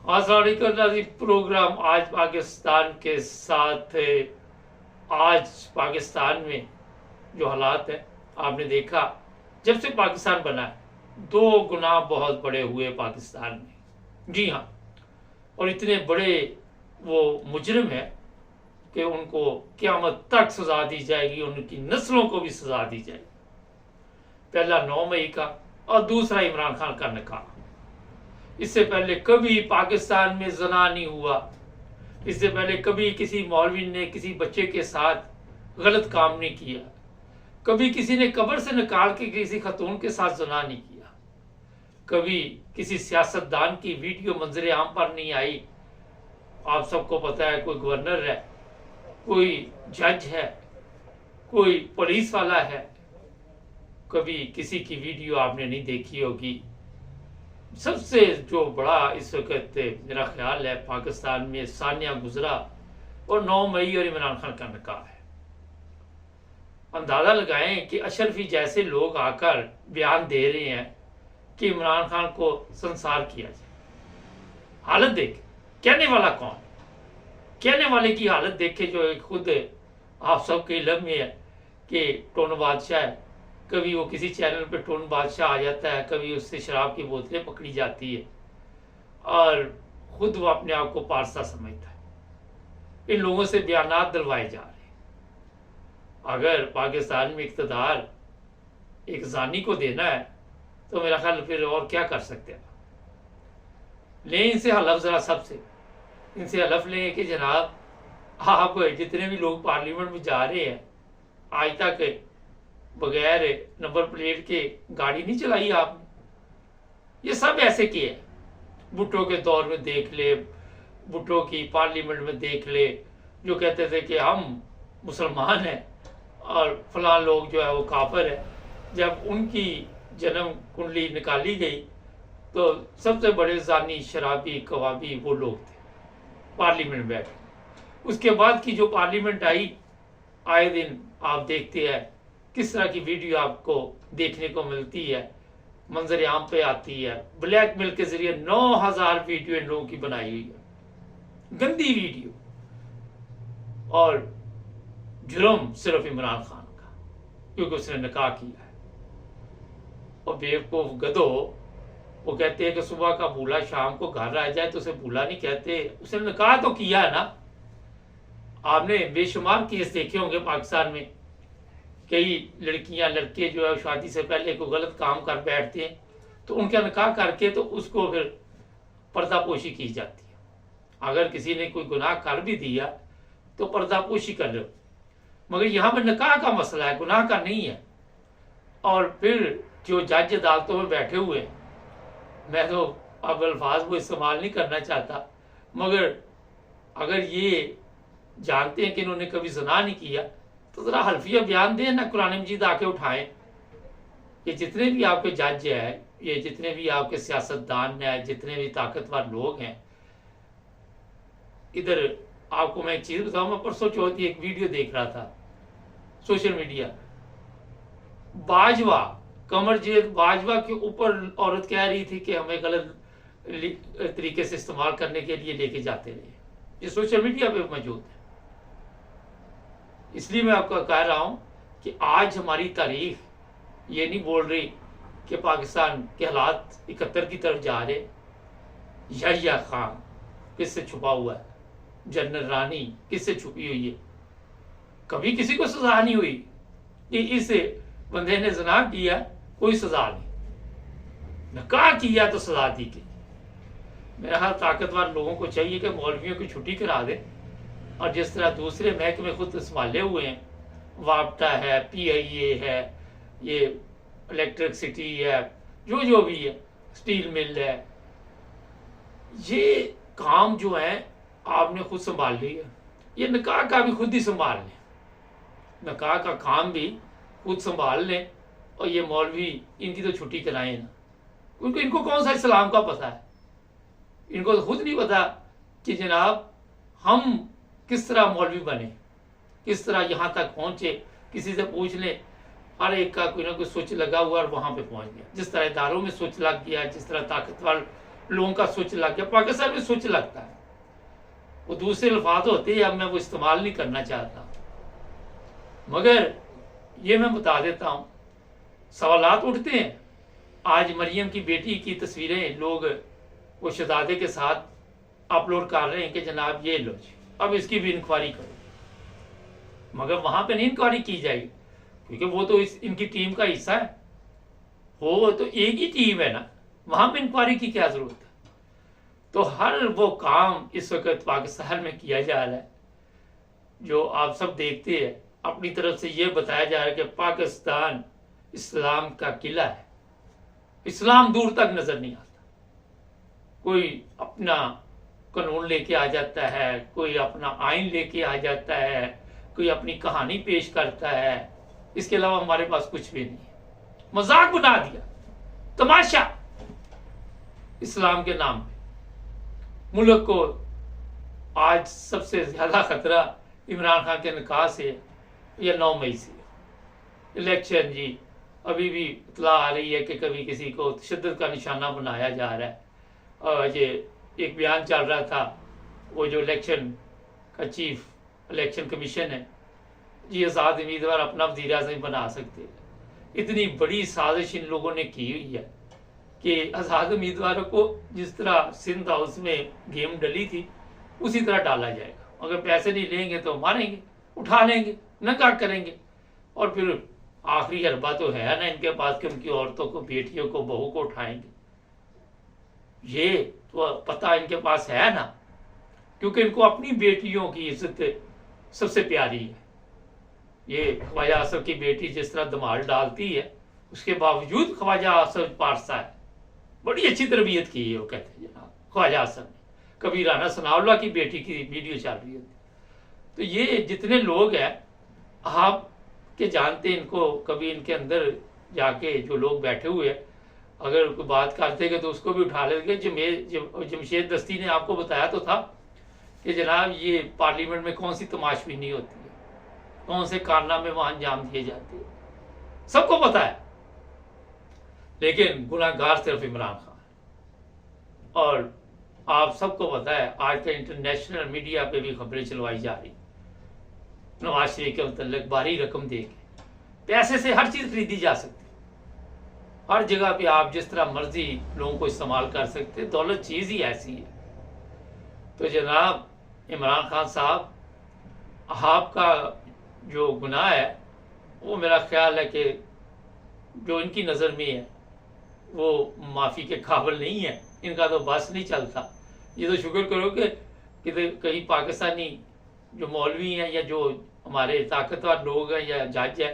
अस्सलाम वालेकुम नाज़रीन। प्रोग्राम आज पाकिस्तान के साथ है। आज पाकिस्तान में जो हालात है, आपने देखा जब से पाकिस्तान बना है, दो गुनाह बहुत बड़े हुए पाकिस्तान में। जी हाँ, और इतने बड़े वो मुजरिम है कि उनको क़यामत तक सजा दी जाएगी, उनकी नस्लों को भी सजा दी जाएगी। पहला 9 मई का और दूसरा इमरान खान का निकाह। इससे पहले कभी पाकिस्तान में ज़ना नहीं हुआ। इससे पहले कभी किसी मौलवी ने किसी बच्चे के साथ गलत काम नहीं किया। कभी किसी ने कब्र से निकाल के किसी खतून के साथ ज़ना नहीं किया। कभी किसी सियासतदान की वीडियो मंजर आम पर नहीं आई। आप सबको पता है, कोई गवर्नर है, कोई जज है, कोई पुलिस वाला है, कभी किसी की वीडियो आपने नहीं देखी होगी। सबसे जो बड़ा इस वक्त मेरा ख्याल है, पाकिस्तान में सानिया गुजरा और 9 मई और इमरान खान का निकाह है। अंदाजा लगाएं कि अशरफी जैसे लोग आकर बयान दे रहे हैं कि इमरान खान को संसार किया जाए। हालत देख, कहने वाला कौन? कहने वाले की हालत देखे जो खुद आप सबके इल्म में है कि टोन बादशाह है। कभी वो किसी चैनल पे टोन बादशाह आ जाता है, कभी उससे शराब की बोतलें पकड़ी जाती है और खुद वो अपने आप को पारसा समझता है। इन लोगों से बयानात दिलवाए जा रहे हैं। अगर पाकिस्तान में इक़्तिदार एक जानी को देना है तो मेरा ख्याल फिर और क्या कर सकते हैं। लें इनसे हलफ, जरा सबसे इनसे हलफ लें कि जनाब, आप जितने भी लोग पार्लियामेंट में जा रहे हैं, आज तक बगैर नंबर प्लेट के गाड़ी नहीं चलाई आपने। ये सब ऐसे किए। भुट्टो के दौर में देख ले, भुट्टो की पार्लियामेंट में देख ले, जो कहते थे कि हम मुसलमान हैं और फलां लोग जो है वो काफिर है। जब उनकी जन्म कुंडली निकाली गई तो सबसे बड़े जानी, शराबी, कवाबी वो लोग थे पार्लियामेंट में बैठे। उसके बाद की जो पार्लियामेंट आई, आए दिन आप देखते हैं किस तरह की वीडियो आपको देखने को मिलती है, मंजर आम पे आती है। ब्लैकमेल के जरिए 9000 वीडियो इन लोगों की बनाई हुई है, गंदी वीडियो। और जुर्म सिर्फ इमरान खान का, क्योंकि उसने निकाह किया है। और बेवकूफ गधो, वो कहते हैं कि सुबह का भूला शाम को घर आ जाए तो उसे भूला नहीं कहते। उसने निकाह तो किया है ना। आपने बेशुमार केस देखे होंगे पाकिस्तान में। कई लड़कियां, लड़के जो है शादी से पहले कोई गलत काम कर बैठते हैं तो उनका निकाह करके तो उसको फिर पर्दापोशी की जाती है। अगर किसी ने कोई गुनाह कर भी दिया तो पर्दापोशी कर लो, मगर यहाँ पर निकाह का मसला है, गुनाह का नहीं है। और फिर जो जज अदालतों में बैठे हुए हैं, मैं तो अब अल्फाज को इस्तेमाल नहीं करना चाहता, मगर अगर ये जानते हैं कि इन्होंने कभी ज़ना नहीं किया तो ज़रा हल्फिया बयान दें ना, कुरान मजीद आके उठाएं। ये जितने भी आपके जज है, ये जितने भी आपके सियासतदान हैं, जितने भी ताकतवर लोग हैं, इधर आपको मैं एक चीज़ बताऊँ। मैं परसों चौथी एक वीडियो देख रहा था सोशल मीडिया। बाजवा, कमरजीत बाजवा के ऊपर औरत कह रही थी कि हमें गलत तरीके से इस्तेमाल करने के लिए लेके जाते रहे। ये सोशल मीडिया पे मौजूद है। इसलिए मैं आपको कह रहा हूं कि आज हमारी तारीख ये नहीं बोल रही कि पाकिस्तान के हालात 71 की तरफ जा रहे। यहिया खान किससे छुपा हुआ है, जनरल रानी किससे छुपी हुई है। कभी किसी को सजा नहीं हुई कि इस बंदे ने ज़ना किया, कोई सजा नहीं। निकाह किया तो सजा दी गई। मेरा हर ताकतवर लोगों को चाहिए कि मौलवियों की छुट्टी करा दें। और जिस तरह दूसरे महकमे खुद संभाले हुए हैं, वापटा है, PIA है, ये इलेक्ट्रिसिटी है, जो भी है, स्टील मिल है, ये काम जो है आपने खुद संभाल लिया। ये निकाह का भी खुद ही संभाल लें, निकाह का काम भी खुद संभाल लें। और ये मौलवी, इनकी तो छुट्टी कराएं ना, क्योंकि इनको कौन सा इस्लाम का पता है। इनको तो खुद नहीं पता कि जनाब हम किस तरह मौलवी बने, किस तरह यहाँ तक पहुँचे। किसी से पूछ ले, हर एक का कोई ना कोई सोच लगा हुआ और वहाँ पे पहुँच गया। जिस तरह इदारों में सोच लग गया, जिस तरह ताकतवर लोगों का स्विच लग गया। पाकिस्तान में स्विच लगता है, वो दूसरे अल्फाज होते हैं, अब मैं वो इस्तेमाल नहीं करना चाहता, मगर ये मैं बता देता हूँ, सवालात उठते हैं। आज मरियम की बेटी की तस्वीरें लोग वो शहजादे के साथ अपलोड कर रहे हैं कि जनाब ये लो जी, अब इसकी भी इंक्वायरी करो, मगर वहां पे नहीं इंक्वायरी की जाएगी, क्योंकि वो तो इनकी टीम का हिस्सा है, वो तो एक ही टीम है ना, वहां पे इंक्वायरी की क्या जरूरत है। तो हर वो काम इस वक्त पाकिस्तान में किया जा रहा है जो आप सब देखते हैं। अपनी तरफ से ये बताया जा रहा है कि पाकिस्तान इस्लाम का किला है, इस्लाम दूर तक नजर नहीं आता। कोई अपना कानून लेके आ जाता है, कोई अपना आइन लेके आ जाता है, कोई अपनी कहानी पेश करता है, इसके अलावा हमारे पास कुछ भी नहीं है। मजाक बना दिया, तमाशा इस्लाम के नाम पे। मुल्क को आज सबसे ज्यादा खतरा इमरान खान के निकाह से या 9 मई से इलेक्शन जी। अभी भी इतला आ रही है कि कभी किसी को तशद्दुद का निशाना बनाया जा रहा है। और ये एक बयान चल रहा था, वो जो इलेक्शन का चीफ इलेक्शन कमीशन है जी, आज़ाद उम्मीदवार अपना वज़ीर आज़म बना सकते हैं। इतनी बड़ी साजिश इन लोगों ने की हुई है कि आज़ाद उम्मीदवारों को जिस तरह सिंध हाउस में गेम डली थी उसी तरह डाला जाएगा। अगर पैसे नहीं लेंगे तो मारेंगे, उठा लेंगे, नका करेंगे, और फिर आखिरी हरबा तो है ना इनके पास कि उनकी औरतों को, बेटियों को, बहू को उठाएंगे। ये तो पता इनके पास है ना, क्योंकि इनको अपनी बेटियों की इज्जत सबसे प्यारी है। ये ख्वाजा आसफ की बेटी जिस तरह धमाल डालती है, उसके बावजूद ख्वाजा आसफ पारसा है, बड़ी अच्छी तरबियत की है। वो कहते हैं जनाब ख्वाजा आसफ ने, कभी राना सनाउल्लाह की बेटी की वीडियो चल रही होती। तो ये जितने लोग हैं आप के जानते, इनको कभी इनके अंदर जाके जो लोग बैठे हुए हैं अगर कोई बात करते गए तो उसको भी उठा लेंगे। जमशेद दस्ती ने आपको बताया तो था कि जनाब ये पार्लियामेंट में कौन सी तमाशबीनी होती है, कौन से कारनामे वहां अंजाम दिए जाते हैं, सबको पता है। लेकिन गुनाहगार सिर्फ इमरान खान। और आप सबको पता है आज का इंटरनेशनल मीडिया पे भी खबरें चलवाई जा रही, नवाज शरीफ के मतलब भारी रकम दे के, पैसे से हर चीज खरीदी जा सकती, हर जगह पे आप जिस तरह मर्जी लोगों को इस्तेमाल कर सकते, दौलत चीज ही ऐसी है। तो जनाब इमरान खान साहब, आपका जो गुनाह है वो मेरा ख्याल है कि जो इनकी नज़र में है वो माफ़ी के काबिल नहीं है, इनका तो बस नहीं चलता। ये तो शुक्र करो कि कहीं पाकिस्तानी जो मौलवी हैं या जो हमारे ताकतवर लोग हैं या जज है,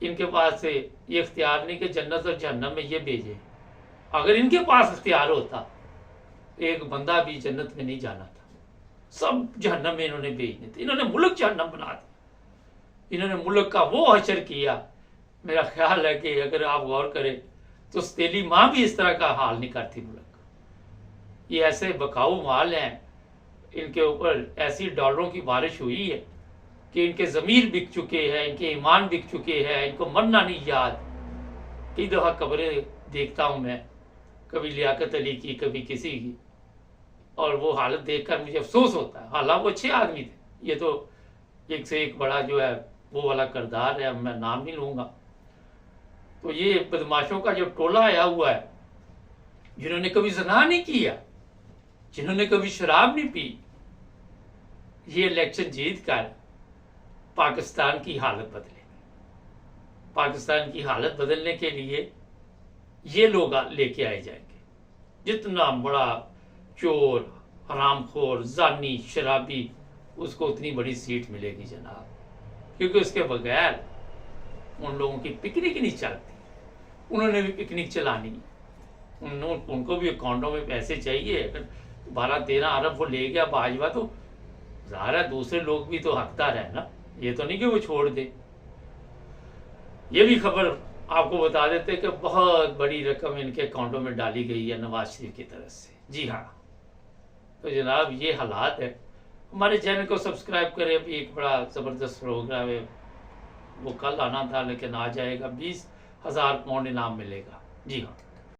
इनके पास से ये इख्तियार नहीं कि जन्नत और जहन्नम में ये भेजे। अगर इनके पास इख्तियार होता एक बंदा भी जन्नत में नहीं जाना था, सब जहन्नम में इन्होंने भेजने थे। इन्होंने मुल्क जहन्नम बना दिया, इन्होंने मुल्क का वो हशर किया। मेरा ख्याल है कि अगर आप गौर करें तो सतीली माँ भी इस तरह का हाल नहीं करती मुल्क। ये ऐसे बकाऊ माल हैं, इनके ऊपर ऐसी डॉलरों की बारिश हुई है कि इनके ज़मीर बिक चुके हैं, इनके ईमान बिक चुके हैं, इनको मरना नहीं याद। कई दफ़ा खबरें देखता हूँ मैं, कभी लियाकत अली की, कभी किसी की, और वो हालत देखकर मुझे अफसोस होता है। हालांकि वो अच्छे आदमी थे, ये तो एक से एक बड़ा जो है वो वाला किरदार है, मैं नाम नहीं लूँगा। तो ये बदमाशों का जो टोला आया हुआ है, जिन्होंने कभी ज़ना नहीं किया, जिन्होंने कभी शराब नहीं पी, ये इलेक्शन जीत कर पाकिस्तान की हालत बदले। पाकिस्तान की हालत बदलने के लिए ये लोग लेके आए जाएंगे। जितना बड़ा चोर, हरामखोर, जानी, शराबी, उसको उतनी बड़ी सीट मिलेगी जनाब, क्योंकि उसके बगैर उन लोगों की पिकनिक नहीं चलती। उन्होंने भी पिकनिक चलानी है, उनको भी अकाउंटों में पैसे चाहिए। अगर 12-13 अरब वो ले गया भाजपा, तो ज़ाहिर है दूसरे लोग भी तो हकदार है ना, ये तो नहीं कि वो छोड़ दे। ये भी खबर आपको बता देते कि बहुत बड़ी रकम इनके अकाउंटों में डाली गई है नवाज शरीफ की तरफ से। जी हाँ, तो जनाब ये हालात है। हमारे चैनल को सब्सक्राइब करें। अभी एक बड़ा ज़बरदस्त प्रोग्राम है, वो कल आना था लेकिन आ जाएगा। 20,000 पाउंड इनाम मिलेगा। जी हाँ।